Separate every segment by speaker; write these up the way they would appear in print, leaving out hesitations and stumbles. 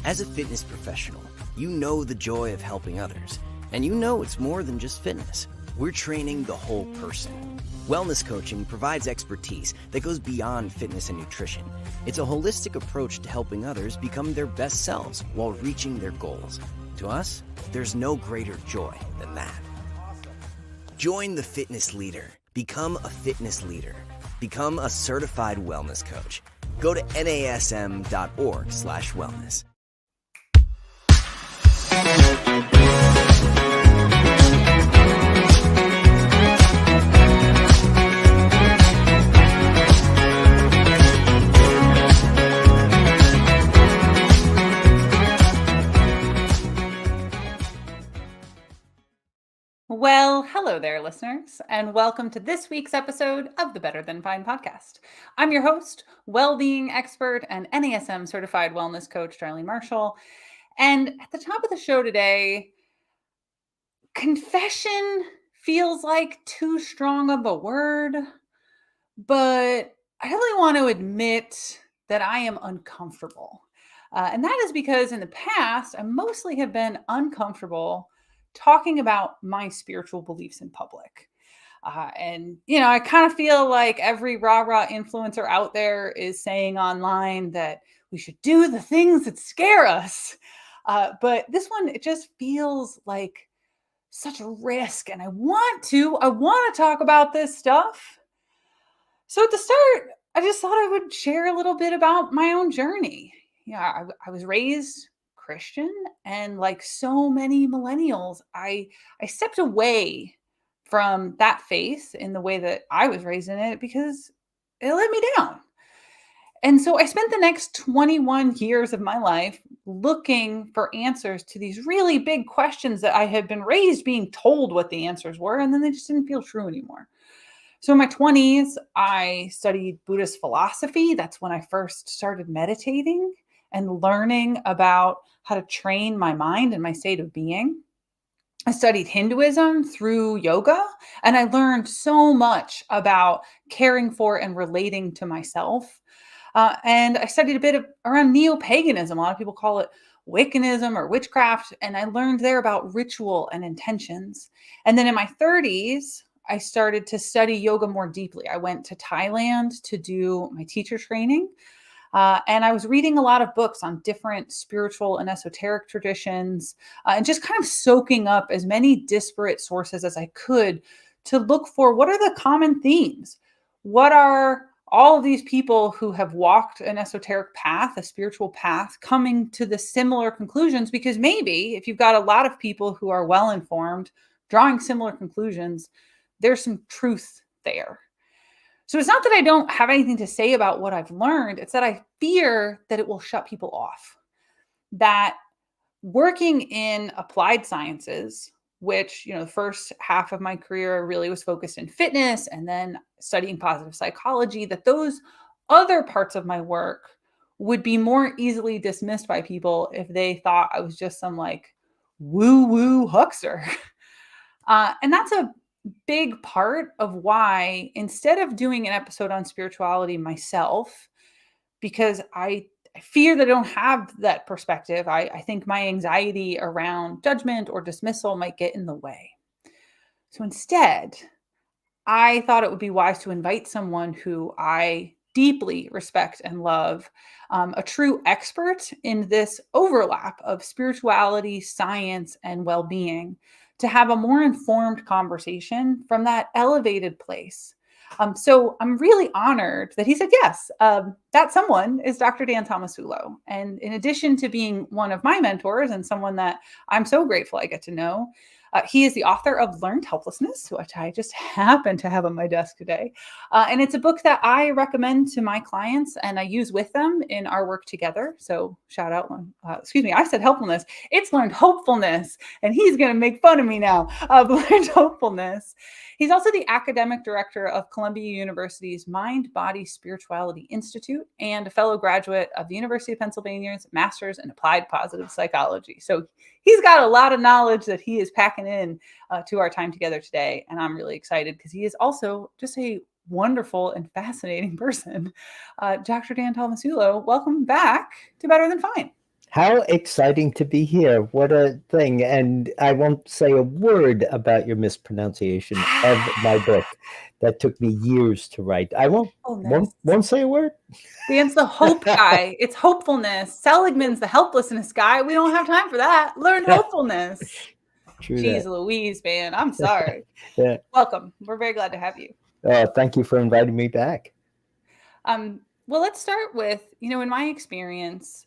Speaker 1: As a fitness professional, you know the joy of helping others, and you know it's more than just fitness. We're training the whole person. Wellness coaching provides expertise that goes beyond fitness and nutrition. It's a holistic approach to helping others become their best selves while reaching their goals. To us, there's no greater joy than that. Join the fitness leader. Become a fitness leader. Become a certified wellness coach. Go to nasm.org/wellness.
Speaker 2: Well, hello there, listeners, and welcome to this week's episode of the Better Than Fine podcast. I'm your host, Wellbeing expert and NASM certified wellness coach, Darlene Marshall. And at the top of the show today, confession feels like too strong of a word, but I really want to admit that I am uncomfortable. And that is because in the past, I mostly have been uncomfortable talking about my spiritual beliefs in public. I kind of feel like every rah-rah influencer out there is saying online that we should do the things that scare us. But this one, it just feels like such a risk. And I want to talk about this stuff. So to start, I just thought I would share a little bit about my own journey. I was raised Christian, and like so many millennials, I stepped away from that faith in the way that I was raised in it because it let me down. And so I spent the next 21 years of my life looking for answers to these really big questions that I had been raised being told what the answers were, and then they just didn't feel true anymore. So in my 20s, I studied Buddhist philosophy. That's when I first started meditating and learning about how to train my mind and my state of being. I studied Hinduism through yoga, and I learned so much about caring for and relating to myself. And I studied a bit around neo-paganism. A lot of people call it Wiccanism or witchcraft, and I learned there about ritual and intentions. And then in my 30s, I started to study yoga more deeply. I went to Thailand to do my teacher training. And I was reading a lot of books on different spiritual and esoteric traditions, and just kind of soaking up as many disparate sources as I could to look for what are the common themes? What are all of these people who have walked an esoteric path, a spiritual path, coming to the similar conclusions? Because maybe if you've got a lot of people who are well-informed, drawing similar conclusions, there's some truth there. So it's not that I don't have anything to say about what I've learned. It's that I fear that it will shut people off. That working in applied sciences, which, the first half of my career really was focused in fitness and then studying positive psychology, that those other parts of my work would be more easily dismissed by people if they thought I was just some like woo-woo huckster. And that's a big part of why, instead of doing an episode on spirituality myself, because I fear that I don't have that perspective, I think my anxiety around judgment or dismissal might get in the way. So instead, I thought it would be wise to invite someone who I deeply respect and love, a true expert in this overlap of spirituality, science, and well-being, to have a more informed conversation from that elevated place. So I'm really honored that he said yes. That someone is Dr. Dan Tomasulo. And in addition to being one of my mentors and someone that I'm so grateful I get to know, he is the author of Learned Helplessness, which I just happen to have on my desk today. And it's a book that I recommend to my clients and I use with them in our work together. So shout out, I said helpfulness. It's Learned Hopefulness. And he's going to make fun of me now. Learned Hopefulness. He's also the academic director of Columbia University's Mind, Body, Spirituality Institute and a fellow graduate of the University of Pennsylvania's Master's in Applied Positive Psychology. So he's got a lot of knowledge that he is packing in to our time together today. And I'm really excited because he is also just a wonderful and fascinating person. Dr. Dan Tomasulo, welcome back to Better Than Fine.
Speaker 3: How exciting to be here. What a thing. And I won't say a word about your mispronunciation of my book. That took me years to write. I won't
Speaker 2: Hopefulness.
Speaker 3: won't, won't say a word.
Speaker 2: Dan's the hope guy. It's hopefulness. Seligman's the helplessness guy. We don't have time for that. Learn hopefulness.
Speaker 3: True
Speaker 2: Jeez
Speaker 3: that.
Speaker 2: Louise, man. I'm sorry.
Speaker 3: Yeah.
Speaker 2: Welcome. We're very glad to have you.
Speaker 3: Thank you for inviting me back.
Speaker 2: Well, let's start with, in my experience,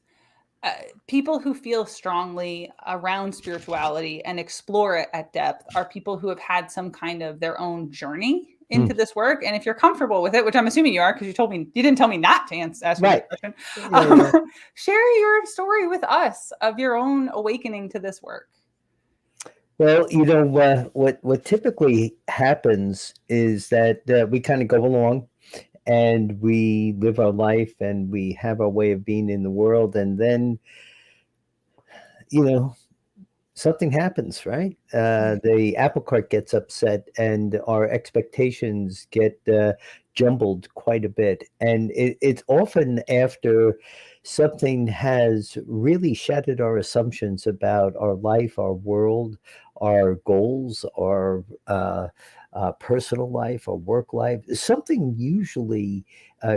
Speaker 2: people who feel strongly around spirituality and explore it at depth are people who have had some kind of their own journey into
Speaker 3: Mm,
Speaker 2: this work. And if you're comfortable with it, which I'm assuming you are, because you didn't tell me not to ask you this
Speaker 3: right.
Speaker 2: question,
Speaker 3: Yeah, yeah.
Speaker 2: share your story with us of your own awakening to this work.
Speaker 3: Well, what typically happens is that we kind of go along and we live our life and we have our way of being in the world, and then you know something happens, right? The apple cart gets upset, and our expectations get jumbled quite a bit. And it's often after something has really shattered our assumptions about our life, our world, our goals, our personal life, our work life. Something usually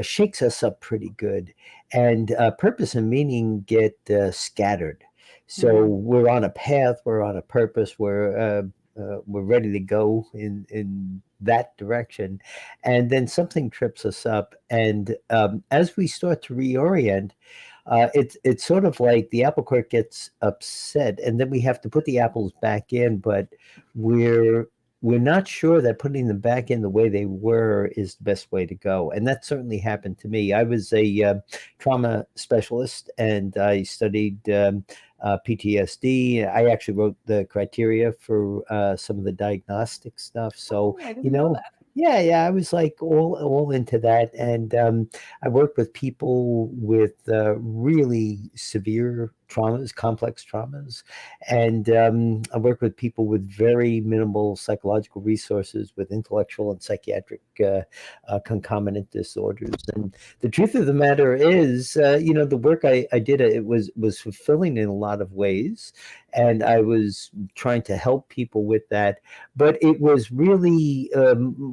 Speaker 3: shakes us up pretty good, and purpose and meaning get scattered. So
Speaker 2: Mm.
Speaker 3: we're on a path, we're on a purpose, we're ready to go in that direction, and then something trips us up. And as we start to reorient, it's sort of like the apple cart gets upset, and then we have to put the apples back in, but we're we're not sure that putting them back in the way they were is the best way to go. And that certainly happened to me. I was a trauma specialist, and I studied PTSD. I actually wrote the criteria for some of the diagnostic stuff. So,
Speaker 2: Oh, I didn't know that.
Speaker 3: yeah, yeah, I was like all into that, and I worked with people with really severe traumas, complex traumas, and I worked with people with very minimal psychological resources, with intellectual and psychiatric concomitant disorders. And the truth of the matter is, the work I did, it was fulfilling in a lot of ways, and I was trying to help people with that. But it was really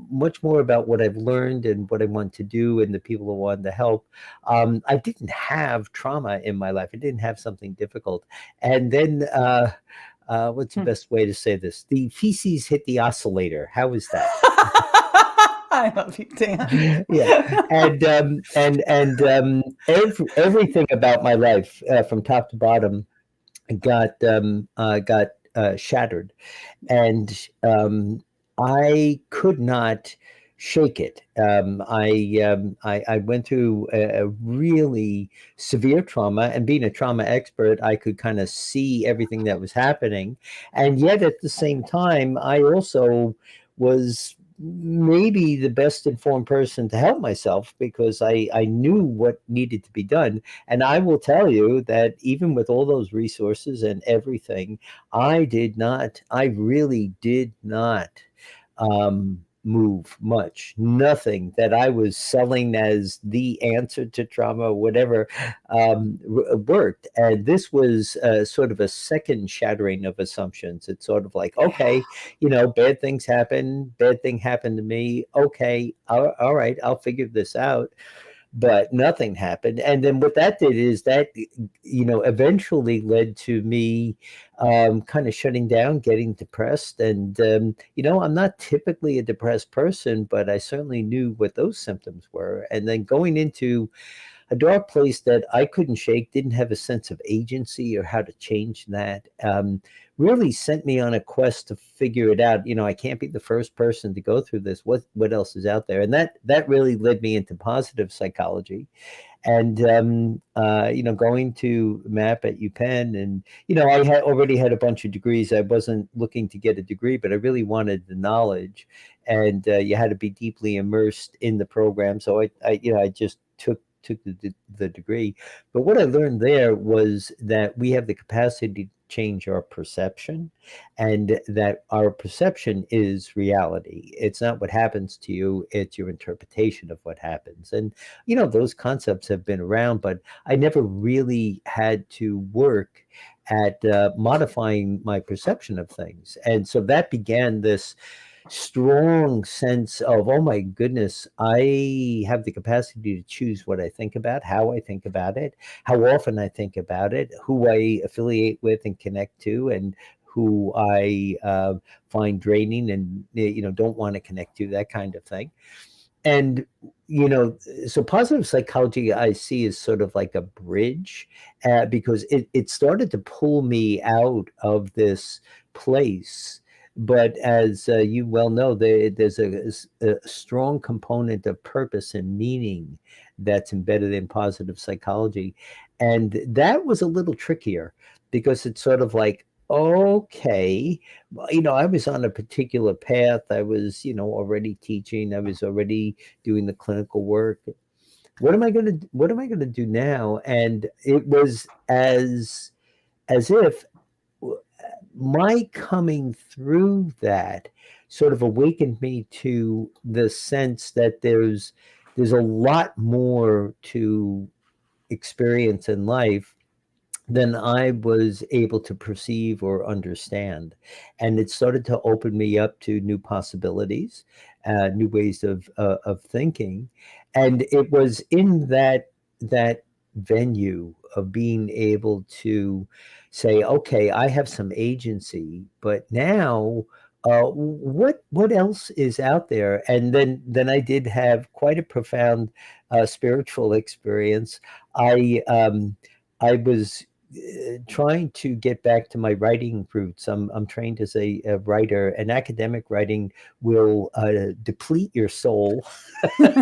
Speaker 3: much more about what I've learned and what I want to do and the people who wanted to help. I didn't have trauma in my life. I didn't have something difficult. And then, what's the
Speaker 2: Hmm.
Speaker 3: best way to say this? The feces hit the oscillator. How is that?
Speaker 2: I love you, Dan.
Speaker 3: Yeah, and everything about my life, from top to bottom, got shattered, and I could not shake it. I went through a really severe trauma, and being a trauma expert, I could kind of see everything that was happening, and yet at the same time, I also was maybe the best informed person to help myself, because I knew what needed to be done. And I will tell you that even with all those resources and everything, I really did not move much. Nothing that I was selling as the answer to trauma, whatever, worked. And this was sort of a second shattering of assumptions. It's sort of like,
Speaker 2: Yeah.
Speaker 3: okay, bad things happen, bad thing happened to me. Okay, all right, I'll figure this out, but nothing happened. And then what that did is that eventually led to me kind of shutting down, getting depressed. And I'm not typically a depressed person, but I certainly knew what those symptoms were, and then going into a dark place that I couldn't shake, didn't have a sense of agency or how to change that. Really sent me on a quest to figure it out. I can't be the first person to go through this. What else is out there? And that really led me into positive psychology, and going to MAP at UPenn. And I had already had a bunch of degrees. I wasn't looking to get a degree, but I really wanted the knowledge, and you had to be deeply immersed in the program. So I just took the degree. But what I learned there was that we have the capacity change our perception, and that our perception is reality. It's not what happens to you, it's your interpretation of what happens. And those concepts have been around, but I never really had to work at modifying my perception of things. And so that began this strong sense of, oh my goodness, I have the capacity to choose what I think about, how I think about it, how often I think about it, who I affiliate with and connect to, and who I find draining and don't want to connect to, that kind of thing. And so positive psychology I see is sort of like a bridge, because it started to pull me out of this place. But as you well know, there's a strong component of purpose and meaning that's embedded in positive psychology. And that was a little trickier, because it's sort of like, okay, well, I was on a particular path. I was, already teaching. I was already doing the clinical work. What am I going to do now? And it was as if my coming through that sort of awakened me to the sense that there's a lot more to experience in life than I was able to perceive or understand. And it started to open me up to new possibilities, new ways of thinking. And it was in that venue of being able to say, okay, I have some agency, but now what else is out there? And then I did have quite a profound spiritual experience. I was trying to get back to my writing roots. I'm trained as a writer, and academic writing will deplete your soul
Speaker 2: Tell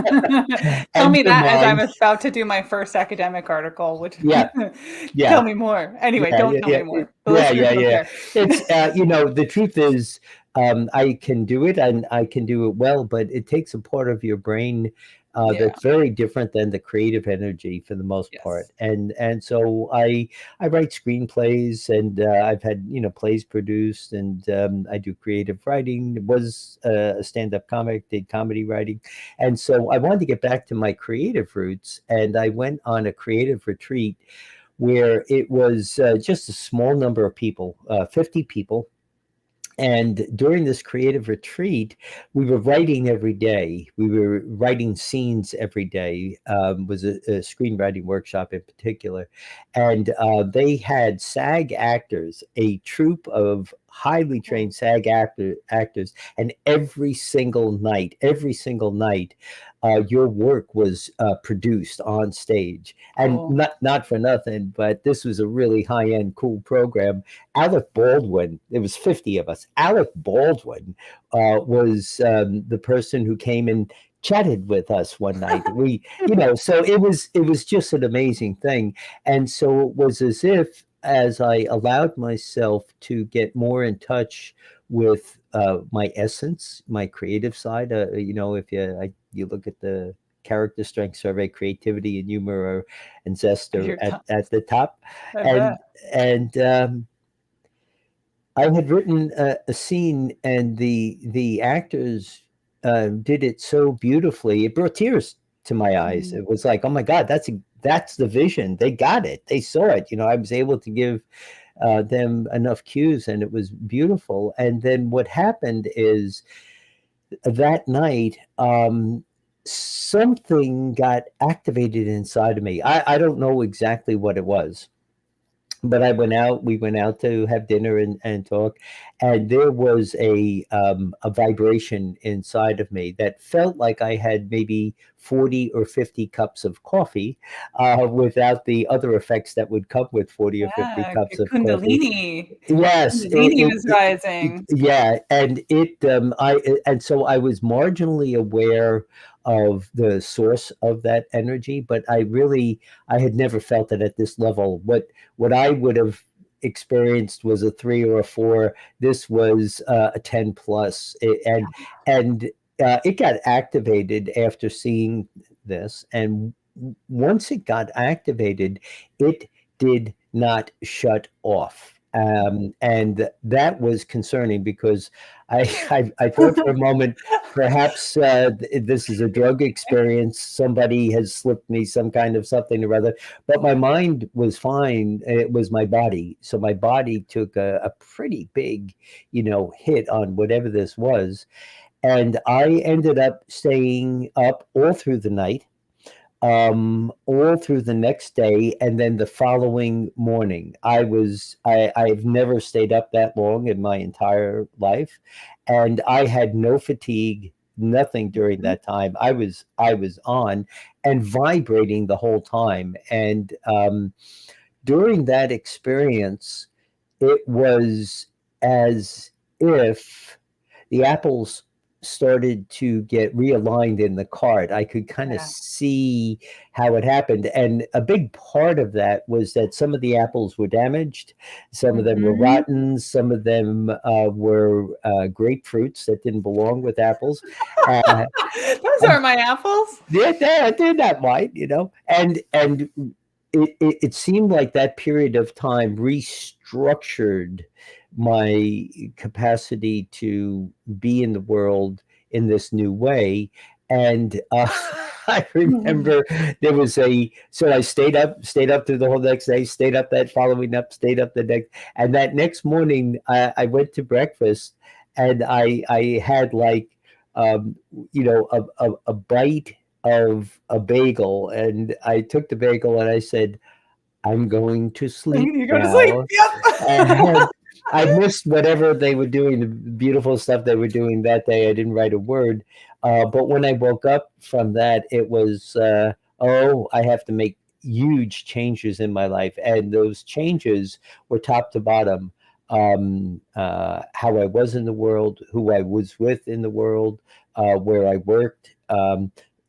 Speaker 3: and
Speaker 2: me
Speaker 3: your
Speaker 2: that as I'm
Speaker 3: mind.
Speaker 2: about to do my first academic article, which
Speaker 3: Yeah,
Speaker 2: tell
Speaker 3: yeah,
Speaker 2: me more. Anyway,
Speaker 3: yeah,
Speaker 2: don't
Speaker 3: yeah,
Speaker 2: tell
Speaker 3: yeah,
Speaker 2: me more. The
Speaker 3: yeah,
Speaker 2: listeners
Speaker 3: yeah,
Speaker 2: don't
Speaker 3: yeah.
Speaker 2: care.
Speaker 3: It's the truth is, I can do it, and I can do it well, but it takes a part of your brain
Speaker 2: Yeah.
Speaker 3: that's very different than the creative energy for the most part.
Speaker 2: Yes.
Speaker 3: And so I write screenplays, and I've had plays produced, and I do creative writing. Was a stand-up comic, did comedy writing, and so I wanted to get back to my creative roots, and I went on a creative retreat where it was just a small number of people, 50 people. And during this creative retreat, we were writing every day. We were writing scenes every day. Was a screenwriting workshop in particular, and they had SAG actors, a troupe of highly trained SAG actors, and every single night, your work was produced on stage. And
Speaker 2: Cool.
Speaker 3: not for nothing, but this was a really high end, cool program. Alec Baldwin, there was 50 of us. Alec Baldwin was the person who came and chatted with us one night. So it was just an amazing thing. And so it was as if, as I allowed myself to get more in touch with my essence, my creative side, if you look at the character strength survey, creativity and humor and zest are
Speaker 2: Your tongue.
Speaker 3: at the top.
Speaker 2: I
Speaker 3: and
Speaker 2: bet.
Speaker 3: and I had written a scene, and the actors did it so beautifully. It brought tears to my eyes.
Speaker 2: Mm.
Speaker 3: It was like, oh my God, that's the vision. They got it. They saw it. I was able to give them enough cues, and it was beautiful. And then what happened is that night, something got activated inside of me. I don't know exactly what it was, but we went out to have dinner and talk, and there was a vibration inside of me that felt like I had maybe 40 or 50 cups of coffee, without the other effects that would come with 40 or 50
Speaker 2: Yeah.
Speaker 3: cups of coffee.
Speaker 2: Kundalini.
Speaker 3: Yes,
Speaker 2: Kundalini was rising.
Speaker 3: yeah, and so I was marginally aware of the source of that energy, but I had never felt it at this level. What I would have experienced was a 3 or a 4. This was a 10 plus, and it got activated after seeing this, and once it got activated, it did not shut off. And that was concerning because I thought for a moment, perhaps this is a drug experience. Somebody has slipped me some kind of something or other. But my mind was fine. It was my body. So my body took a pretty big, hit on whatever this was. And I ended up staying up all through the night, all through the next day, and then the following morning. I've never stayed up that long in my entire life, and I had no fatigue, nothing during that time. I was on and vibrating the whole time, and during that experience, it was as if the apples started to get realigned in the cart. I could kind of
Speaker 2: Yeah.
Speaker 3: see how it happened. And a big part of that was that some of the apples were damaged, some of them were
Speaker 2: Mhm.
Speaker 3: rotten, some of them were grapefruits that didn't belong with apples. Uh,
Speaker 2: Those are my apples.
Speaker 3: they're not white, and it seemed like that period of time restructured my capacity to be in the world in this new way. And I
Speaker 2: Mhm.
Speaker 3: remember there was so I stayed up through the whole next day, stayed up that following up, stayed up the next, and that next morning I went to breakfast, and I had like, um, a bite of a bagel, and I took the bagel and I said, I'm going to sleep
Speaker 2: You go to sleep.
Speaker 3: now.
Speaker 2: Yep.
Speaker 3: And I missed whatever they were doing, the beautiful stuff they were doing that day. I didn't write a word. But when I woke up from that, it was, oh, I have to make huge changes in my life. And those changes were top to bottom. How I was in the world, who I was with in the world, where I worked,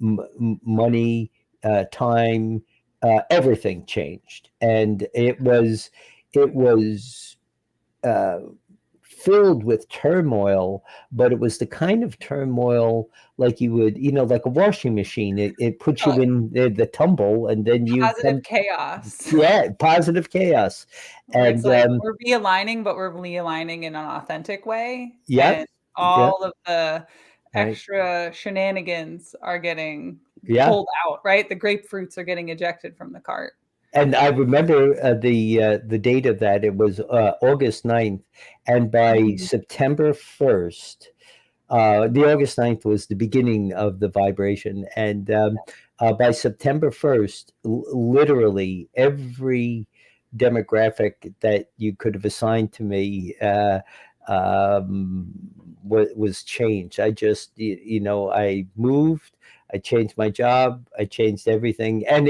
Speaker 3: money, time, everything changed, and it was uh, filled with turmoil, but it was the kind of turmoil like you would, like a washing machine. It puts you in the tumble, and then you
Speaker 2: Positive
Speaker 3: come,
Speaker 2: chaos,
Speaker 3: yeah, positive chaos,
Speaker 2: where it's
Speaker 3: and
Speaker 2: like we're realigning, but we're realigning in an authentic way,
Speaker 3: yep,
Speaker 2: and
Speaker 3: yep,
Speaker 2: all of the
Speaker 3: right,
Speaker 2: extra shenanigans are getting
Speaker 3: yeah.
Speaker 2: pulled out, right? The grapefruits are getting ejected from the cart.
Speaker 3: And I remember the date of that. It was August 9th, and by
Speaker 2: Mhm.
Speaker 3: September 1st, the August 9th was the beginning of the vibration. And by September 1st, literally every demographic that you could have assigned to me um, was changed. I just, I moved, I changed my job, I changed everything. And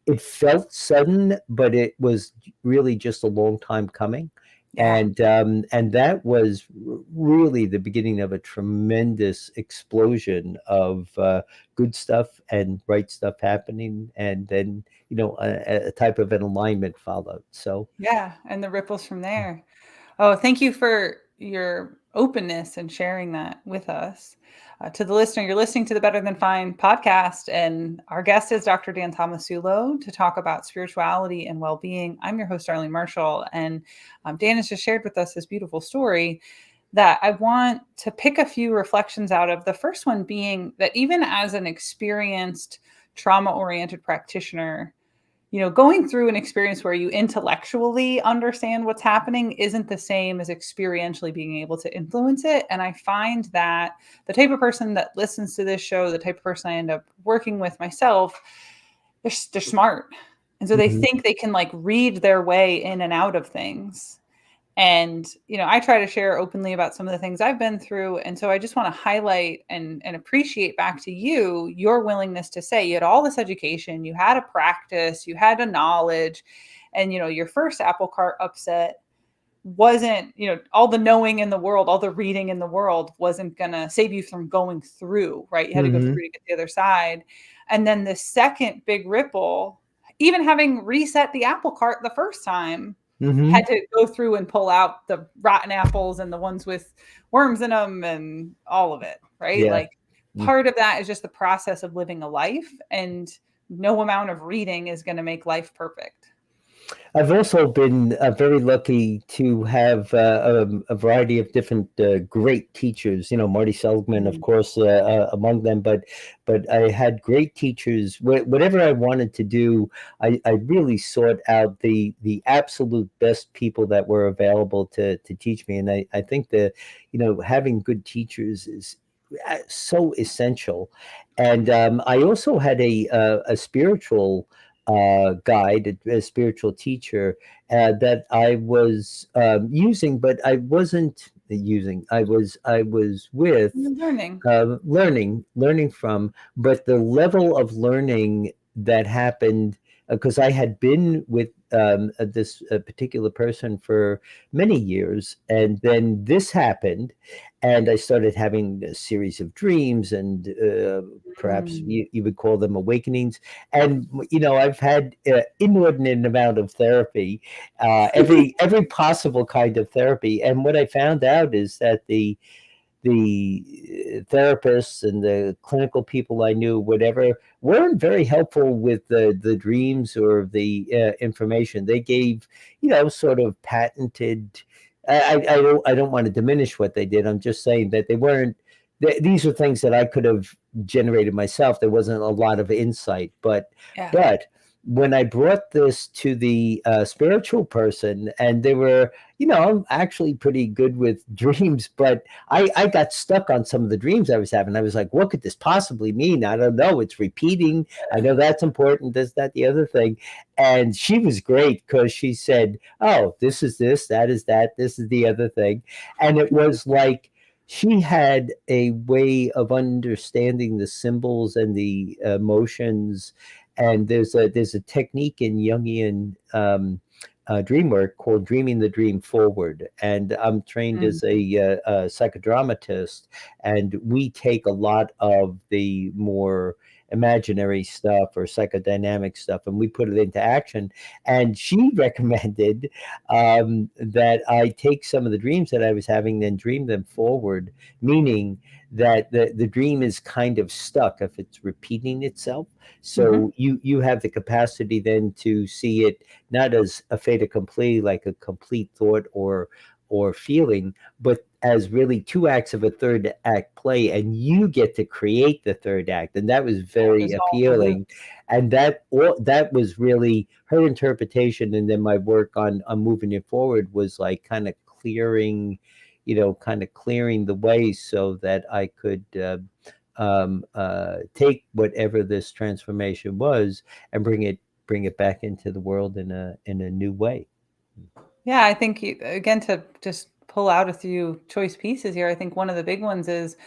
Speaker 3: it felt sudden, but it was really just a long time coming.
Speaker 2: Yeah.
Speaker 3: And that was really the beginning of a tremendous explosion of good stuff and right stuff happening, and then a type of an alignment followed. So
Speaker 2: Yeah, and the ripples from there. Oh, thank you for your openness and sharing that with us. To the listener, you're listening to the Better Than Fine podcast, and our guest is Dr. Dan Tomasulo to talk about spirituality and well-being. I'm your host, Darlene Marshall, and Dan has just shared with us this beautiful story that I want to pick a few reflections out of. The first one being that even as an experienced trauma-oriented practitioner, going through an experience where you intellectually understand what's happening isn't the same as experientially being able to influence it. And I find that the type of person that listens to this show, the type of person I end up working with myself, they're smart. And so they
Speaker 3: mhm,
Speaker 2: think they can like read their way in and out of things. And, I try to share openly about some of the things I've been through. And so I just want to highlight and appreciate back to you, your willingness to say you had all this education, you had a practice, you had a knowledge, and, your first apple cart upset wasn't, all the knowing in the world, all the reading in the world wasn't going to save you from going through, right? You had to go
Speaker 3: mhm,
Speaker 2: through to get the other side. And then the second big ripple, even having reset the apple cart the first time, had
Speaker 3: mhm,
Speaker 2: to go through and pull out the rotten apples and the ones with worms in them and all of it, right?
Speaker 3: yeah,
Speaker 2: Like part of that is just the process of living a life, and no amount of reading is going to make life perfect.
Speaker 3: I've also been very lucky to have a variety of different great teachers. You know, Marty Seligman, of
Speaker 2: Mhm.
Speaker 3: course, among them. But I had great teachers. Whatever I wanted to do, I really sought out the absolute best people that were available to teach me. And I think that, you know, having good teachers is so essential. And I also had a spiritual guide, a spiritual teacher that I was using, but I wasn't using. I was with
Speaker 2: You're learning.
Speaker 3: learning from, but the level of learning that happened because I had been with this particular person for many years, and then this happened, and I started having a series of dreams, and perhaps
Speaker 2: Mm.
Speaker 3: you would call them awakenings. And you know, I've had inordinate amount of therapy, every possible kind of therapy, and what I found out is that the therapists and the clinical people I knew, whatever, weren't very helpful with the dreams or the information. They gave, you know, sort of patented. I don't want to diminish what they did. I'm just saying that they weren't. These are things that I could have generated myself. There wasn't a lot of insight,
Speaker 2: Yeah.
Speaker 3: but when I brought this to the spiritual person, and they were, you know, I'm actually pretty good with dreams, but I got stuck on some of the dreams I was having. I was like, what could this possibly mean? I don't know. It's repeating. I know that's important. This, that, the other thing. And she was great because she said, oh, this is this, that is that, this is the other thing. And it was like she had a way of understanding the symbols and the emotions. And there's a technique in Jungian dream work called dreaming the dream forward. And I'm trained
Speaker 2: Mm.
Speaker 3: as a psychodramatist, and we take a lot of the more imaginary stuff or psychodynamic stuff and we put it into action. And she recommended that I take some of the dreams that I was having, then dream them forward, meaning that the dream is kind of stuck if it's repeating itself.
Speaker 2: Mhm.
Speaker 3: So you have the capacity then to see it not as a fait accompli, like a complete thought or feeling, but as really two acts of a third act play, and you get to create the third act. And that was very
Speaker 2: Dissolve the loop.
Speaker 3: appealing. And that was really her interpretation. And then my work on moving it forward was like kind of clearing, kind of clearing the way so that I could take whatever this transformation was and bring it back into the world in a new way.
Speaker 2: Yeah, I think again, to just pull out a few choice pieces here, I think one of the big ones is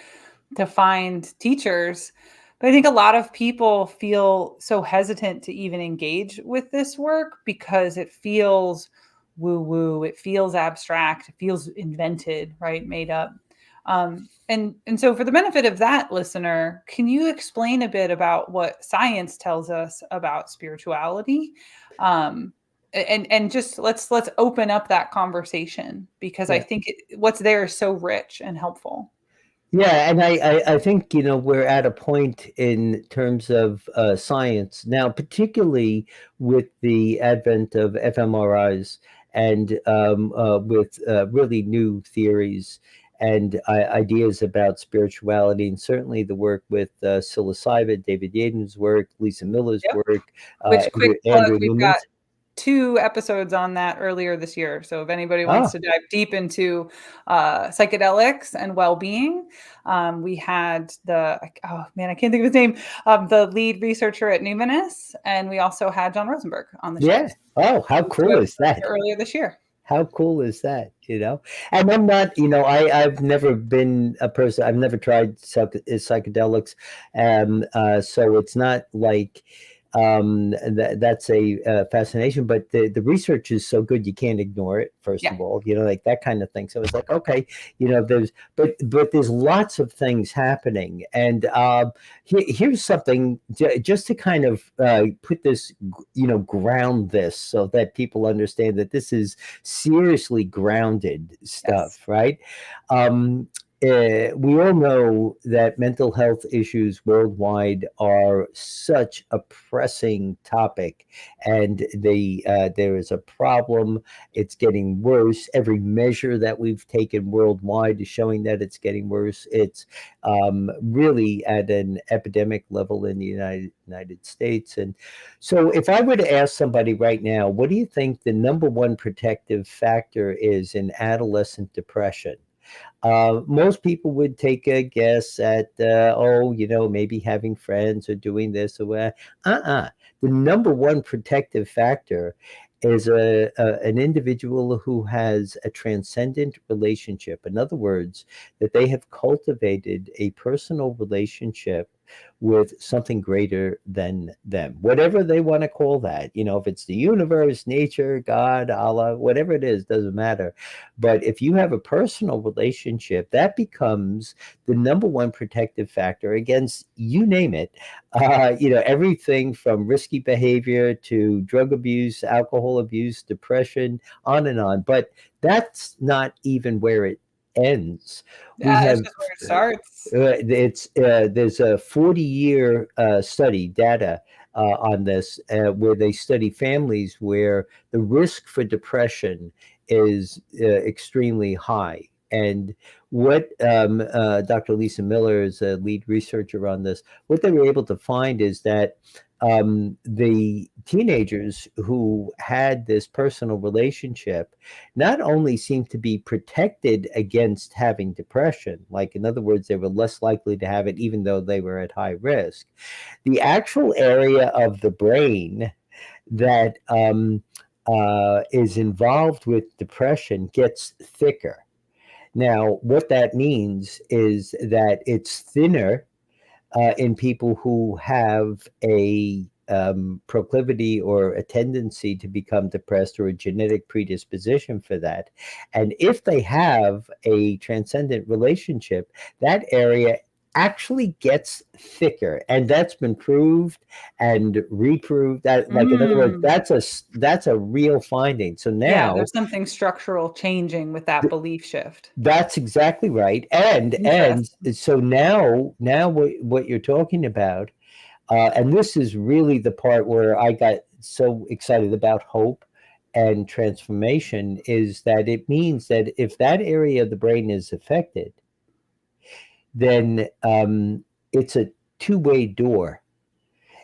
Speaker 2: to find teachers. But I think a lot of people feel so hesitant to even engage with this work because it feels woo woo, it feels abstract, it feels invented, right? Made up. And so for the benefit of that listener, can you explain a bit about what science tells us about spirituality? Um, and just let's open up that conversation because I
Speaker 3: Yeah.
Speaker 2: think what's there is so rich and helpful.
Speaker 3: Yeah, and I think we're at a point in terms of science now, particularly with the advent of fMRIs and with really new theories and ideas about spirituality, and certainly the work with psilocybin, David Yaden's work, Lisa Miller's
Speaker 2: Yep.
Speaker 3: work,
Speaker 2: Which, quick plug,
Speaker 3: Andrew
Speaker 2: we've got
Speaker 3: Newman's.
Speaker 2: 2 episodes on that earlier this year. So if anybody wants
Speaker 3: Ah,
Speaker 2: to dive deep into psychedelics and well-being, we had oh man, I can't think of his name, the lead researcher at Numinous, and we also had John Rosenberg on the show.
Speaker 3: yeah. Oh, how
Speaker 2: Those 2
Speaker 3: cool is
Speaker 2: episodes
Speaker 3: that?
Speaker 2: earlier this year.
Speaker 3: How cool is that? And I'm not, I've never been a person, I've never tried psychedelics. So it's not like that's a fascination, but the research is so good you can't ignore it, first
Speaker 2: Yeah.
Speaker 3: of all, like that kind of thing. So it's like, okay, but there's lots of things happening. And here's something just to kind of put this, ground this so that people understand that this is seriously grounded
Speaker 2: Yes.
Speaker 3: stuff, right? Um, we all know that mental health issues worldwide are such a pressing topic, and there is a problem. It's getting worse. Every measure that we've taken worldwide is showing that it's getting worse. It's really at an epidemic level in the United States. And so, if I were to ask somebody right now, what do you think the number one protective factor is in adolescent depression? Most people would take a guess at, oh, maybe having friends or doing this or that. The number one protective factor is an individual who has a transcendent relationship. In other words, that they have cultivated a personal relationship with something greater than them, whatever they want to call that. If it's the universe, nature, God, Allah, whatever it is, doesn't matter. But if you have a personal relationship, that becomes the number one protective factor against, you name it, everything from risky behavior to drug abuse, alcohol abuse, depression, on and on. But that's not even where it ends. We
Speaker 2: Yeah, that's
Speaker 3: have
Speaker 2: just where it starts.
Speaker 3: there's a 40-year study data on this, where they study families where the risk for depression is extremely high. And what Dr. Lisa Miller is a lead researcher on this, what they were able to find is that the teenagers who had this personal relationship not only seemed to be protected against having depression, like, in other words, they were less likely to have it even though they were at high risk. The actual area of the brain that is involved with depression gets thicker. Now, what that means is that it's thinner in people who have a proclivity or a tendency to become depressed, or a genetic predisposition for that. And if they have a transcendent relationship, that area actually gets thicker, and that's been proved and reproved. That, like, in other words,
Speaker 2: Mm.
Speaker 3: that's a real finding. So
Speaker 2: Yeah,
Speaker 3: now,
Speaker 2: there's something structural changing with that belief shift.
Speaker 3: that's exactly right. And
Speaker 2: Interesting.
Speaker 3: so now what you're talking about, and this is really the part where I got so excited about hope and transformation, is that it means that if that area of the brain is affected, then it's a two-way door.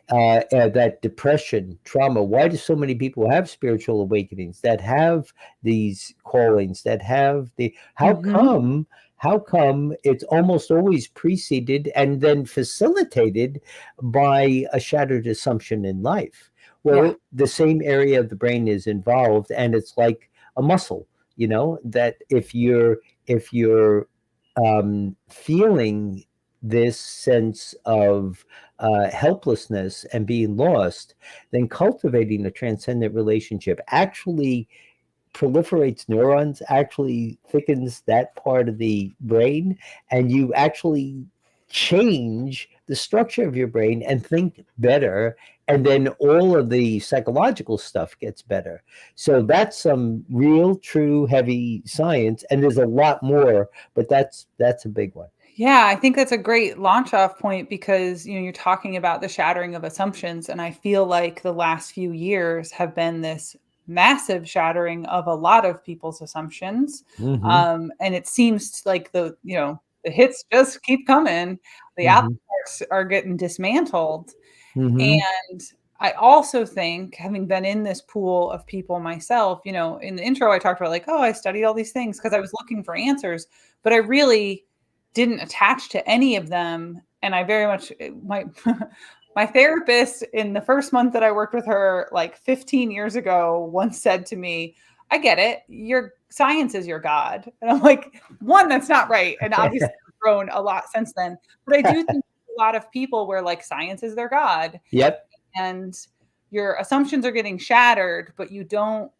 Speaker 3: That depression, trauma. Why do so many people have spiritual awakenings, that have these callings, that have the,
Speaker 2: Mhm.
Speaker 3: how come it's almost always preceded and then facilitated by a shattered assumption in life?
Speaker 2: Yeah.
Speaker 3: Well, the same area of the brain is involved, and it's like a muscle, that if you're feeling this sense of helplessness and being lost, then cultivating a transcendent relationship actually proliferates neurons, actually thickens that part of the brain, and you actually change the structure of your brain and think better. And then all of the psychological stuff gets better. So that's some real, true, heavy science. And there's a lot more, but that's a big one.
Speaker 2: Yeah, I think that's a great launch off point because, you're talking about the shattering of assumptions, and I feel like the last few years have been this massive shattering of a lot of people's assumptions.
Speaker 3: Hmm.
Speaker 2: And it seems like the hits just keep coming. The apple
Speaker 3: Hmm.
Speaker 2: carts are getting dismantled.
Speaker 3: Hmm.
Speaker 2: And I also think, having been in this pool of people myself, in the intro, I talked about like, oh, I studied all these things because I was looking for answers, but I really didn't attach to any of them. And I very much, my, my therapist in the first month that I worked with her, like 15 years ago, once said to me, I get it. Your science is your God. And I'm like, one, that's not right. And obviously I've grown a lot since then, but I do think a lot of people where like science is their God,
Speaker 3: Yep.
Speaker 2: and your assumptions are getting shattered, but you don't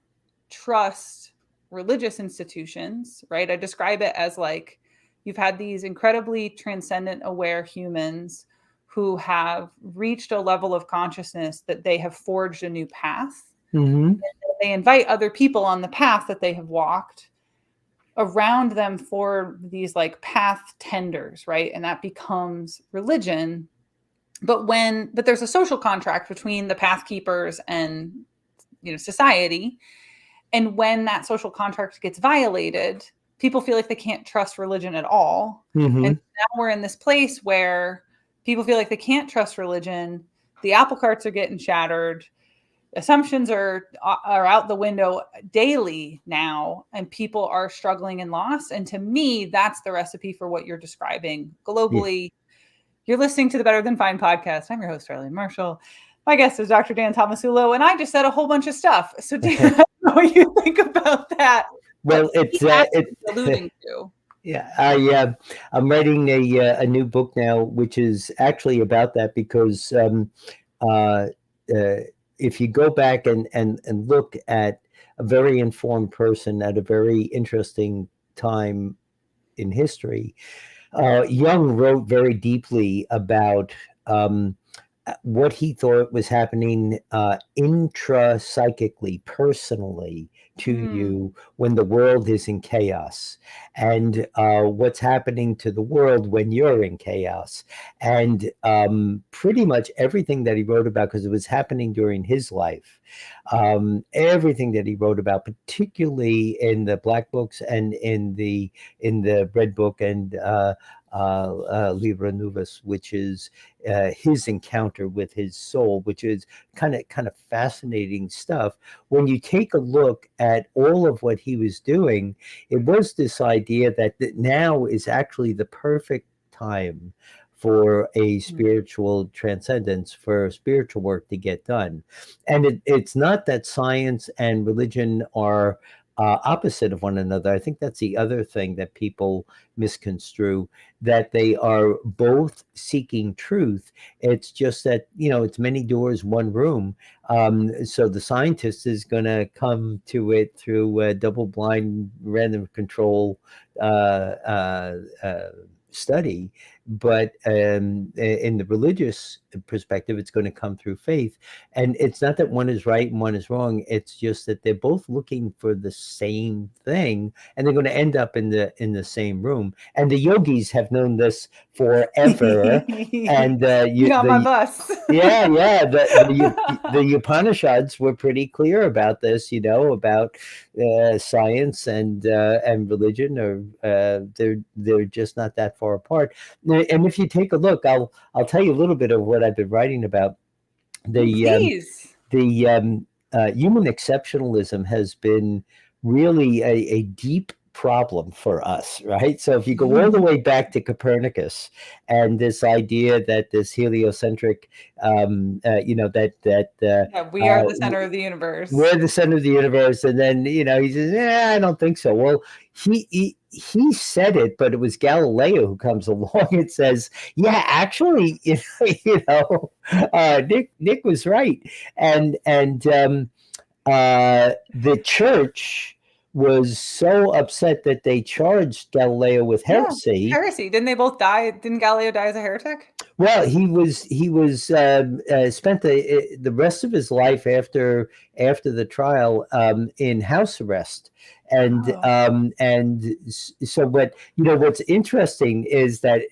Speaker 2: trust religious institutions, right? I describe it as like you've had these incredibly transcendent, aware humans who have reached a level of consciousness that they have forged a new path.
Speaker 3: Hmm.
Speaker 2: They invite other people on the path that they have walked, around them for these like path tenders, right? And that becomes religion. But there's a social contract between the path keepers and, society. And when that social contract gets violated, people feel like they can't trust religion at all.
Speaker 3: Mm-hmm.
Speaker 2: And now we're in this place where people feel like they can't trust religion. The apple carts are getting shattered. Assumptions are out the window daily now, and people are struggling and lost. And to me, that's the recipe for what you're describing globally. Yeah. You're listening to the Better Than Fine podcast. I'm your host, Darlene Marshall. My guest is Dr. Dan Tomasulo, and I just said a whole bunch of stuff. So Dan, I don't know what you think about that.
Speaker 3: Well, it's
Speaker 2: alluding to.
Speaker 3: Yeah, I'm writing a new book now, which is actually about that, because if you go back and look at a very informed person at a very interesting time in history, Jung wrote very deeply about what he thought was happening intra-psychically, personally, to you when the world is in chaos, and what's happening to the world when you're in chaos. And pretty much everything that he wrote about, because it was happening during his life, everything that he wrote about, particularly in the Black books and in the Red Book and Livre Novus, which is his encounter with his soul, which is kind of fascinating stuff. When you take a look at all of what he was doing, it was this idea that now is actually the perfect time for a spiritual transcendence, for spiritual work to get done. And it's not that science and religion are opposite of one another. I think that's the other thing that people misconstrue, that they are both seeking truth. It's just that, it's many doors, one room. So the scientist is going to come to it through a double-blind, random control study, but in the religious perspective, it's going to come through faith. And it's not that one is right and one is wrong. It's just that they're both looking for the same thing, and they're going to end up in the same room. And the yogis have known this forever. And
Speaker 2: you got my bus.
Speaker 3: The Upanishads were pretty clear about this, about science and religion, or they're just not that far apart. And if you take a look, I'll tell you a little bit of what I've been writing about. The human exceptionalism has been really a deep problem for us, right? So if you go all the way back to Copernicus and this idea that this heliocentric,
Speaker 2: we are the center of the universe.
Speaker 3: We're the center of the universe, and then he says, I don't think so. Well, he said it, but it was Galileo who comes along and says, actually, Nick was right, and the church was so upset that they charged Galileo with heresy.
Speaker 2: Yeah, heresy. Didn't they both die? Didn't Galileo die as a heretic?
Speaker 3: Well, he was spent the rest of his life after the trial in house arrest. And so, but what's interesting is that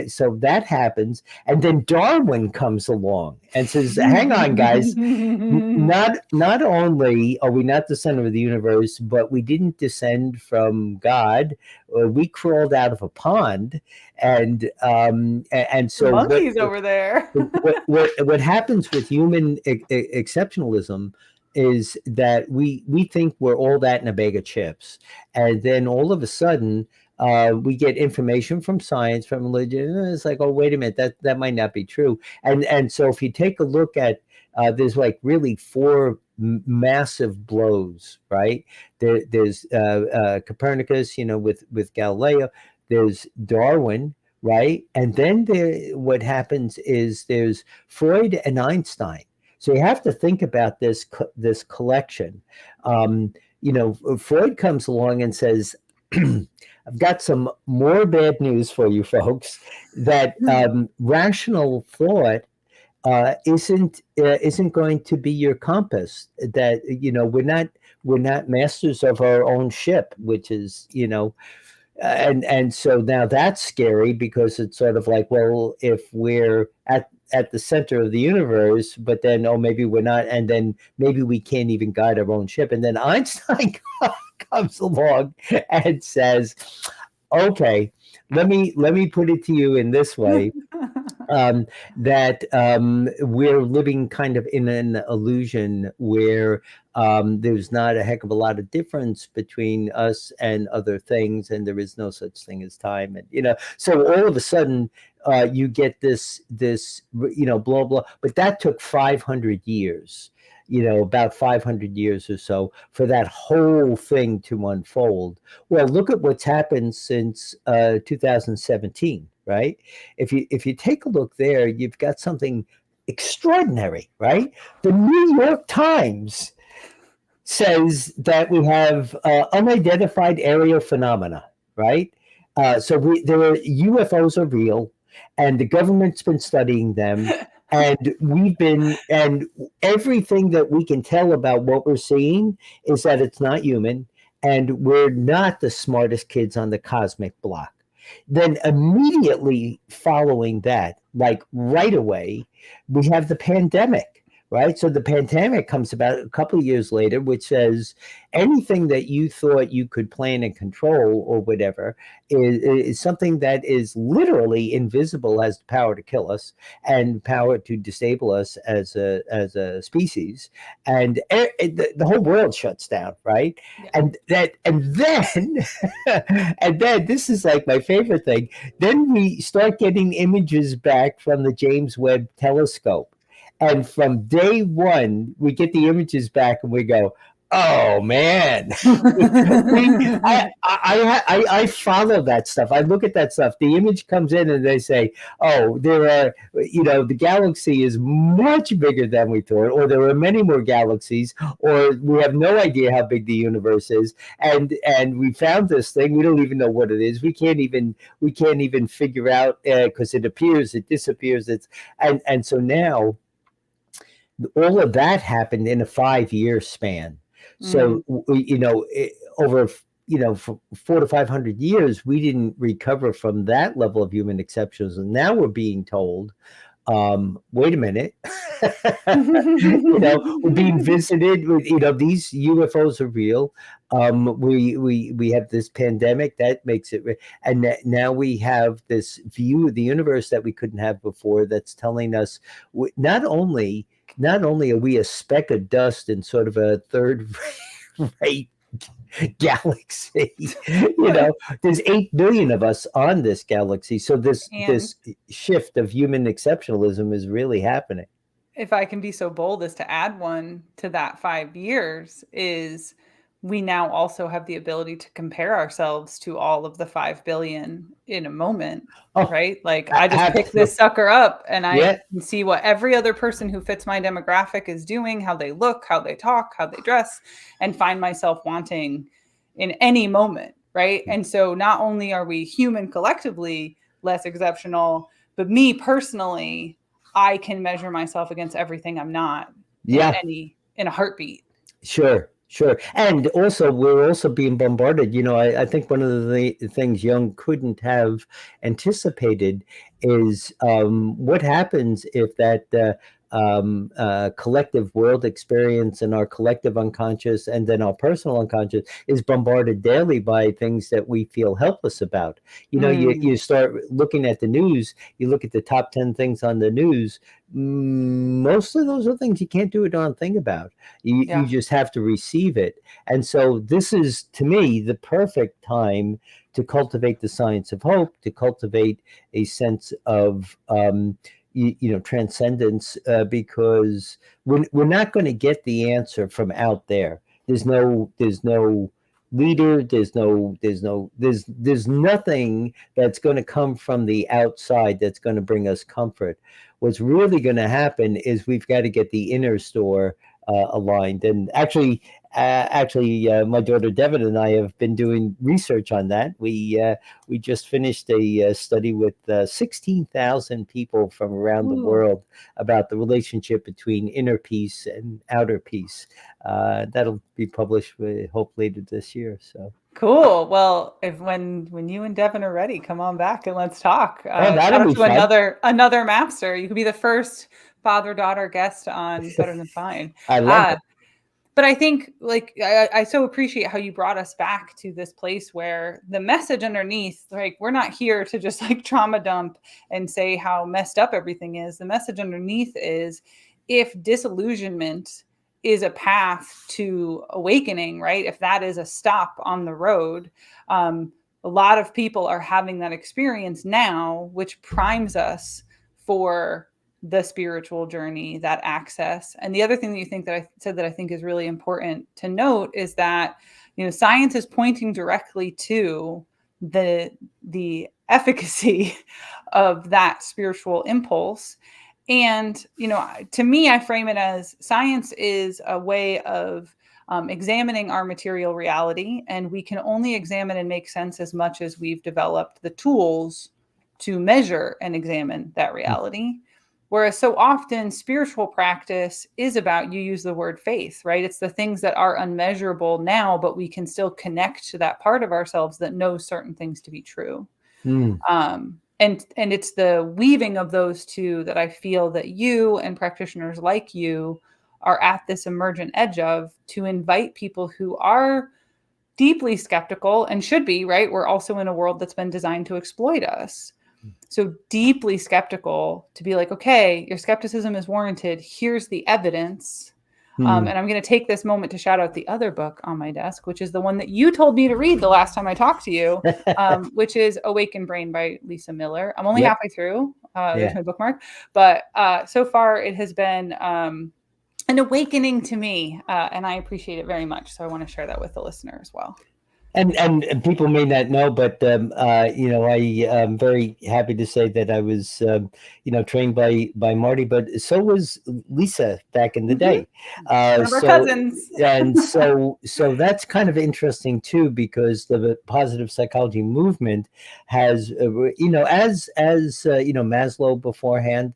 Speaker 3: so that happens, and then Darwin comes along and says, "Hang on, guys! Not only are we not the center of the universe, but we didn't descend from God. We crawled out of a pond, and so
Speaker 2: monkeys over there."
Speaker 3: what happens with human exceptionalism is that we think we're all that in a bag of chips, and then all of a sudden we get information from science, from religion, and it's like, oh, wait a minute, that might not be true. And so if you take a look at there's like really four massive blows, right? There's Copernicus, with Galileo. There's Darwin, right? And then what happens is there's Freud and Einstein. So you have to think about this collection. Freud comes along and says, I've got some more bad news for you folks, that rational thought isn't going to be your compass. That we're not masters of our own ship, which is and so now that's scary because it's sort of like, well, if we're at the center of the universe, but then maybe we're not, and then maybe we can't even guide our own ship, and then Einstein comes along and says, okay, let me put it to you in this way. That we're living kind of in an illusion where there's not a heck of a lot of difference between us and other things, and there is no such thing as time. And so all of a sudden you get this blah blah, but that took 500 years, about 500 years or so for that whole thing to unfold. Well, look at what's happened since 2017, right? If you take a look there, you've got something extraordinary, right? The New York Times says that we have unidentified aerial phenomena, right? So UFOs are real, and the government's been studying them. And everything that we can tell about what we're seeing is that it's not human, and we're not the smartest kids on the cosmic block. Then immediately following that, like right away, we have the pandemic, right? So the pandemic comes about a couple of years later, which says anything that you thought you could plan and control or whatever is something that is literally invisible, has the power to kill us and power to disable us as a species, and the whole world shuts down, right? Yeah. And then and then this is like my favorite thing. Then we start getting images back from the James Webb Telescope. And from day one, we get the images back and we go, oh man. I follow that stuff. I look at that stuff. The image comes in and they say, oh, there are, the galaxy is much bigger than we thought, or there are many more galaxies, or we have no idea how big the universe is. And we found this thing. We don't even know what it is. We can't even figure out because it appears, it disappears. And so now all of that happened in a 5-year span. So, over, 400 to 500 years, we didn't recover from that level of human exceptionalism. Now we're being told, wait a minute, we're being visited with, these UFOs are real. We have this pandemic that makes it, and now we have this view of the universe that we couldn't have before. That's telling us not only are we a speck of dust in sort of a third-rate galaxy, there's 8 billion of us on this galaxy. So this shift of human exceptionalism is really happening.
Speaker 2: If I can be so bold as to add one to that 5 years, is we now also have the ability to compare ourselves to all of the 5 billion in a moment, right? Like I just pick this sucker up and I can see what every other person who fits my demographic is doing, how they look, how they talk, how they dress, and find myself wanting in any moment, right? And so not only are we human collectively less exceptional, but me personally, I can measure myself against everything I'm not in a heartbeat.
Speaker 3: Sure. And also, we're also being bombarded. I think one of the things Jung couldn't have anticipated is what happens if that collective world experience and our collective unconscious and then our personal unconscious is bombarded daily by things that we feel helpless about. You start looking at the news, you look at the top 10 things on the news, most of those are things you can't do a darn thing about. You just have to receive it. And so this is, to me, the perfect time to cultivate the science of hope, to cultivate a sense of transcendence, because we're not going to get the answer from out there. There's no leader. There's nothing that's going to come from the outside that's going to bring us comfort. What's really going to happen is we've got to get the inner store aligned. And actually, Actually, my daughter Devin and I have been doing research on that. We just finished a study with 16,000 people from around the
Speaker 2: Ooh.
Speaker 3: world about the relationship between inner peace and outer peace. That'll be published, we hope, later this year. So.
Speaker 2: Cool. Well, if when you and Devin are ready, come on back and let's talk.
Speaker 3: Oh,
Speaker 2: Shout
Speaker 3: that'll
Speaker 2: out
Speaker 3: be
Speaker 2: to
Speaker 3: fun.
Speaker 2: another Mapster. You could be the first father-daughter guest on Better Than Fine.
Speaker 3: I love it.
Speaker 2: But I think, like, I so appreciate how you brought us back to this place where the message underneath, like, we're not here to just like trauma dump and say how messed up everything is. The message underneath is, if disillusionment is a path to awakening, right? If that is a stop on the road, a lot of people are having that experience now, which primes us for the spiritual journey, that access. And the other thing that you think that I said that I think is really important to note is that, you know, science is pointing directly to the efficacy of that spiritual impulse. And, you know, to me, I frame it as science is a way of examining our material reality, and we can only examine and make sense as much as we've developed the tools to measure and examine that reality. Whereas so often spiritual practice is about, you use the word faith, right? It's the things that are unmeasurable now, but we can still connect to that part of ourselves that knows certain things to be true.
Speaker 3: Mm.
Speaker 2: And it's the weaving of those two that I feel that you and practitioners like you are at this emergent edge of, to invite people who are deeply skeptical, and should be, right? We're also in a world that's been designed to exploit us. So deeply skeptical, to be like, okay, your skepticism is warranted. Here's the evidence. And I'm going to take this moment to shout out the other book on my desk, which is the one that you told me to read the last time I talked to you, which is Awakened Brain by Lisa Miller. I'm only halfway through. There's my bookmark. But so far it has been an awakening to me, and I appreciate it very much. So I want to share that with the listener as well.
Speaker 3: And people may not know, but you know, I am very happy to say that I was you know, trained by Marty, but so was Lisa back in the day.
Speaker 2: One of our cousins.
Speaker 3: And so that's kind of interesting too, because the positive psychology movement has you know, as you know, Maslow beforehand,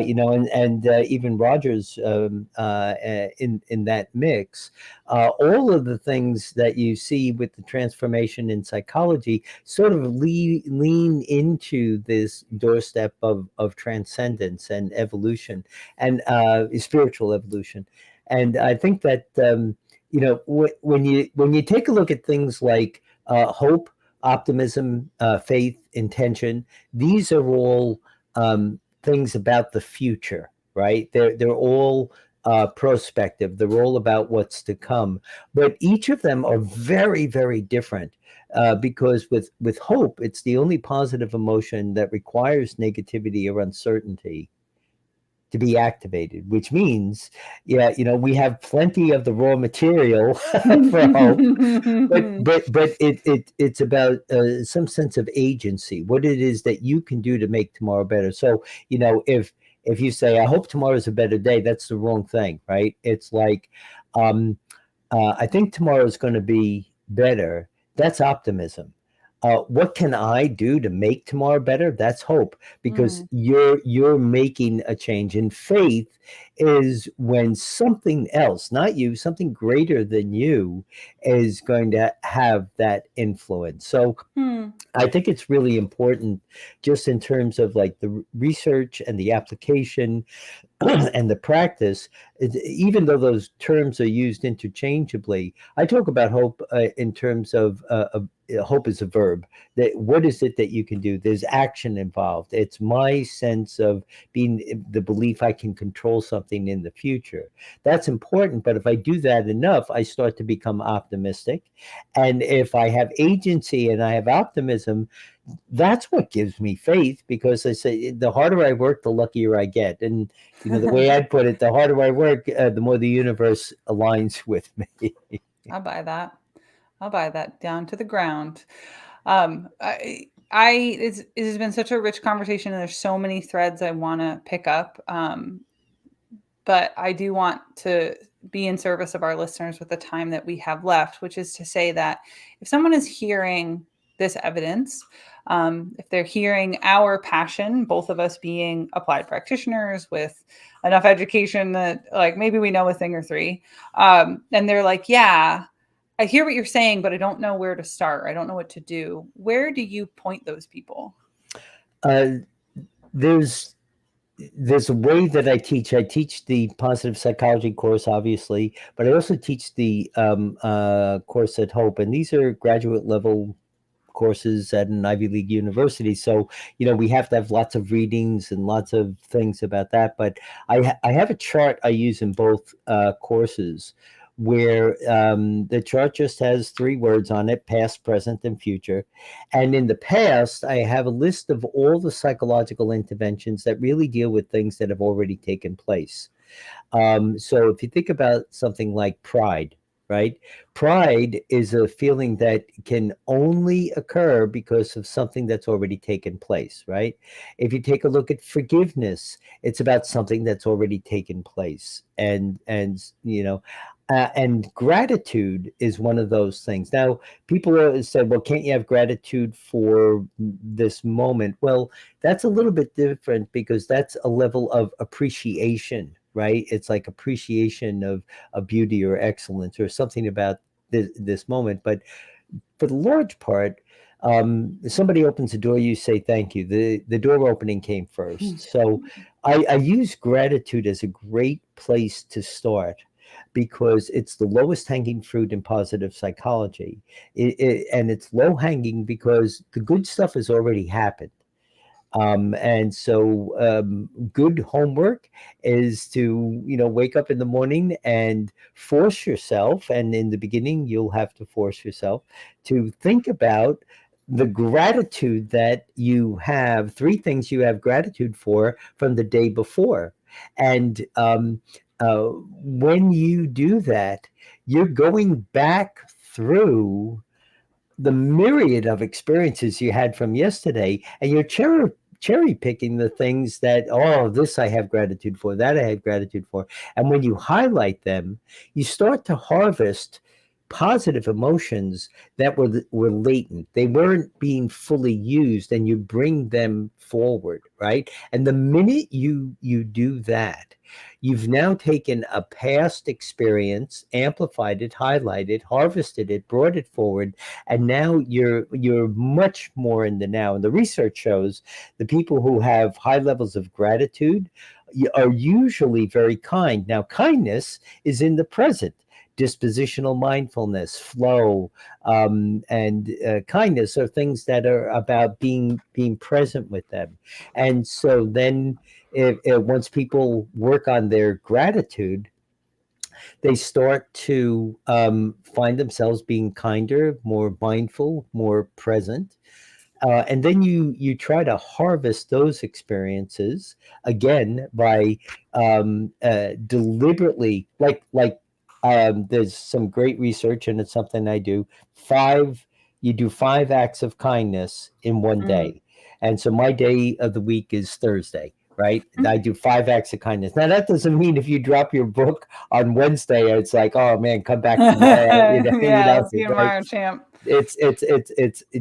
Speaker 3: you know, and even Rogers in that mix. All of the things that you see with the transformation in psychology sort of lean into this doorstep of transcendence and evolution, and spiritual evolution. And I think that you know, when you take a look at things like hope, optimism, faith, intention, these are all things about the future, right? They're all prospective. They're all about what's to come. But each of them are very, very different, because with hope, it's the only positive emotion that requires negativity or uncertainty to be activated, which means, yeah, you know, we have plenty of the raw material for hope, but it's about some sense of agency, what it is that you can do to make tomorrow better. So, you know, if you say, I hope tomorrow's a better day, that's the wrong thing, right? It's like, I think tomorrow is going to be better. That's optimism. What can I do to make tomorrow better? That's hope, because you're making a change. And faith is when something else, not you, something greater than you, is going to have that influence. So I think it's really important, just in terms of like the research and the application and the practice, even though those terms are used interchangeably. I talk about hope in terms of hope is a verb. That what is it that you can do? There's action involved. It's my sense of being the belief I can control something in the future. That's important. But if I do that enough, I start to become optimistic. And if I have agency and I have optimism, that's what gives me faith, because I say the harder I work, the luckier I get. And you know, the way I'd put it, the harder I work, the more the universe aligns with me.
Speaker 2: I'll buy that. I'll buy that down to the ground. It has been such a rich conversation, and there's so many threads I want to pick up. but I do want to be in service of our listeners with the time that we have left, which is to say that if someone is hearing this evidence, if they're hearing our passion, both of us being applied practitioners with enough education that like maybe we know a thing or three, and they're like, yeah, I hear what you're saying, but I don't know where to start. I don't know what to do. Where do you point those people?
Speaker 3: There's a way that I teach. I teach the positive psychology course, obviously, but I also teach the course at Hope, and these are graduate level courses at an Ivy League university. So, we have to have lots of readings and lots of things about that. But I have a chart I use in both courses where the chart just has 3 words on it: past, present, and future. And in the past, I have a list of all the psychological interventions that really deal with things that have already taken place. So if you think about something like pride, right? Pride is a feeling that can only occur because of something that's already taken place, right? If you take a look at forgiveness, it's about something that's already taken place. And gratitude is one of those things. Now, people always say, well, can't you have gratitude for this moment? Well, that's a little bit different because that's a level of appreciation, right? It's like appreciation of beauty or excellence or something about this moment. But for the large part, somebody opens the door, you say thank you. The door opening came first. So I use gratitude as a great place to start because it's the lowest hanging fruit in positive psychology. And it's low hanging because the good stuff has already happened. And so good homework is to, wake up in the morning and force yourself. And in the beginning, you'll have to force yourself to think about the gratitude that you have, 3 things you have gratitude for from the day before. And when you do that, you're going back through the myriad of experiences you had from yesterday, and you're cherry picking the things that, oh, this I have gratitude for, that I have gratitude for. And when you highlight them, you start to harvest positive emotions that were latent. They weren't being fully used, and you bring them forward, right? And the minute you do that, you've now taken a past experience, amplified it, highlighted, harvested it, brought it forward, and now you're much more in the now. And the research shows the people who have high levels of gratitude are usually very kind. Now, kindness is in the present. Dispositional mindfulness, flow, and kindness are things that are about being present with them. And so then, if once people work on their gratitude, they start to find themselves being kinder, more mindful, more present. And then you try to harvest those experiences again by deliberately, there's some great research, and it's something I do. You do 5 acts of kindness in one day. And so my day of the week is Thursday, right? I do 5 acts of kindness. Now that doesn't mean if you drop your book on Wednesday, it's like, oh man, come back tomorrow.
Speaker 2: Yeah, see you tomorrow, champ.
Speaker 3: It's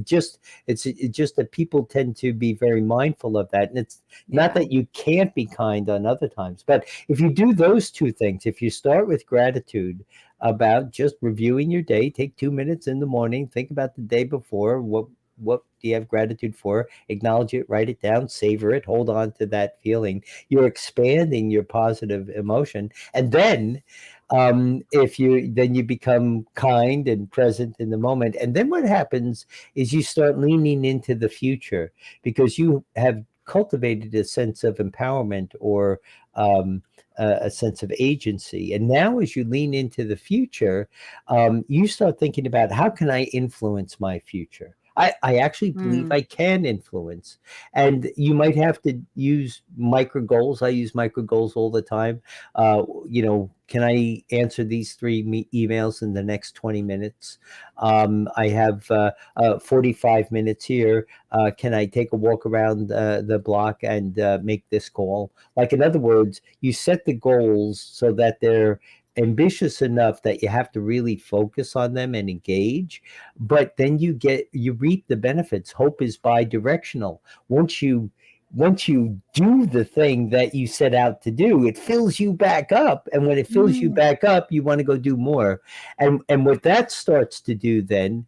Speaker 3: just that people tend to be very mindful of that. And it's not that you can't be kind on other times, but if you do those 2 things, if you start with gratitude about just reviewing your day, take 2 minutes in the morning, think about the day before, what do you have gratitude for, acknowledge it, write it down, savor it, hold on to that feeling. You're expanding your positive emotion. And then you become kind and present in the moment. And then what happens is you start leaning into the future because you have cultivated a sense of empowerment or a sense of agency. And now as you lean into the future, you start thinking about, how can I influence my future? I actually believe I can influence. And you might have to use micro goals. I use micro goals all the time. Can I answer these 3 emails in the next 20 minutes? I have 45 minutes here. Can I take a walk around the block and make this call? Like, in other words, you set the goals so that they're ambitious enough that you have to really focus on them and engage, but then you reap the benefits. Hope is bi-directional. Once you do the thing that you set out to do, it fills you back up, and when it fills you back up, you want to go do more. And what that starts to do then,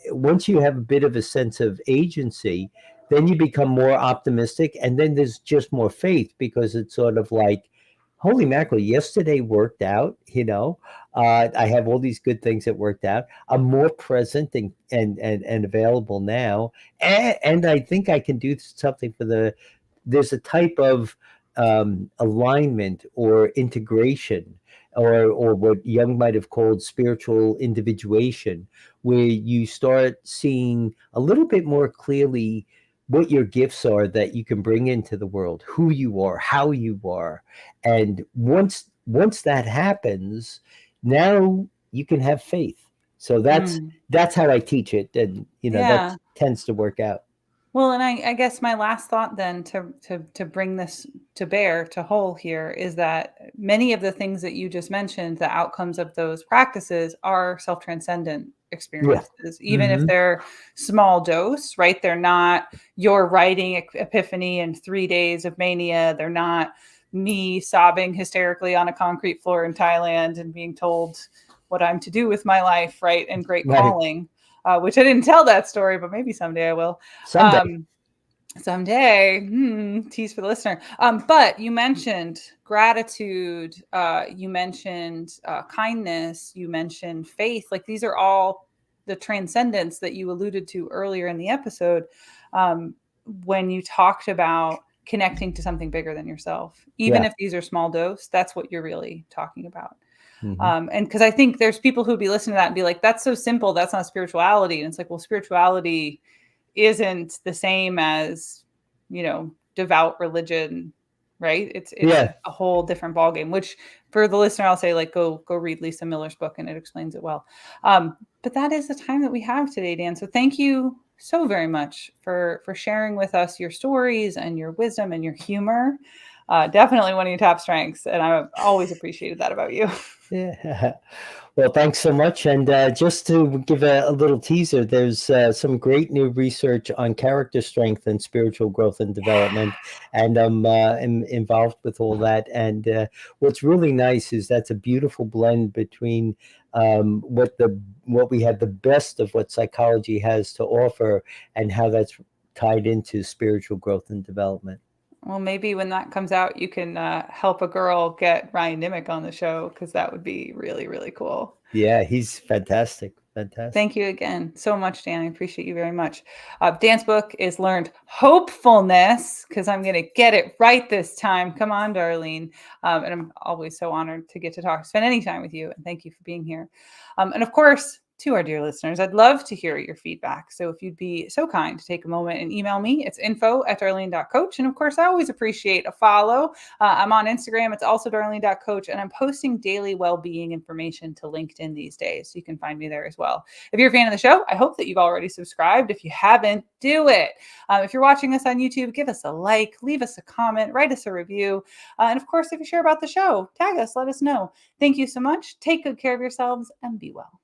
Speaker 3: once you have a bit of a sense of agency, then you become more optimistic, and then there's just more faith, because it's sort of like, holy mackerel, yesterday worked out. I have all these good things that worked out. I'm more present and available now, and I think I can do something there's a type of alignment or integration, or what Jung might have called spiritual individuation, where you start seeing a little bit more clearly what your gifts are that you can bring into the world, who you are, how you are. And once that happens, now you can have faith. So that's how I teach it, and that tends to work out.
Speaker 2: Well, and I guess my last thought then to bring this to bear to whole here is that many of the things that you just mentioned, the outcomes of those practices, are self-transcendent experiences, even if they're small dose, right? They're not your writing epiphany in 3 days of mania. They're not me sobbing hysterically on a concrete floor in Thailand and being told what I'm to do with my life, right? And great calling. Which I didn't tell that story, but maybe someday I will. Someday, tease for the listener. But you mentioned gratitude. You mentioned kindness. You mentioned faith. Like, these are all the transcendence that you alluded to earlier in the episode, when you talked about connecting to something bigger than yourself. Even if these are small dose, that's what you're really talking about. And because I think there's people who'd be listening to that and be like, that's so simple, that's not spirituality. And it's like, well, spirituality isn't the same as, devout religion, right? It's a whole different ballgame, which for the listener, I'll say, like, go read Lisa Miller's book, and it explains it well. But that is the time that we have today, Dan. So thank you so very much for sharing with us your stories and your wisdom and your humor. Definitely one of your top strengths, and I've always appreciated that about you.
Speaker 3: Yeah. Well, thanks so much. And just to give a little teaser, there's some great new research on character strength and spiritual growth and development, and I'm involved with all that. And what's really nice is that's a beautiful blend between what we have, the best of what psychology has to offer, and how that's tied into spiritual growth and development.
Speaker 2: Well, maybe when that comes out, you can help a girl get Ryan Nimick on the show, because that would be really, really cool.
Speaker 3: Yeah, he's fantastic. Fantastic.
Speaker 2: Thank you again so much, Dan. I appreciate you very much. Dan's book is Learned Hopefulness, because I'm going to get it right this time. Come on, Darlene. And I'm always so honored to get to spend any time with you. And thank you for being here. And of course, to our dear listeners, I'd love to hear your feedback. So if you'd be so kind to take a moment and email me, it's info@darlene.coach. And of course, I always appreciate a follow. I'm on Instagram. It's also darlene.coach. And I'm posting daily well-being information to LinkedIn these days. So you can find me there as well. If you're a fan of the show, I hope that you've already subscribed. If you haven't, do it. If you're watching us on YouTube, give us a like, leave us a comment, write us a review. And of course, if you share about the show, tag us, let us know. Thank you so much. Take good care of yourselves and be well.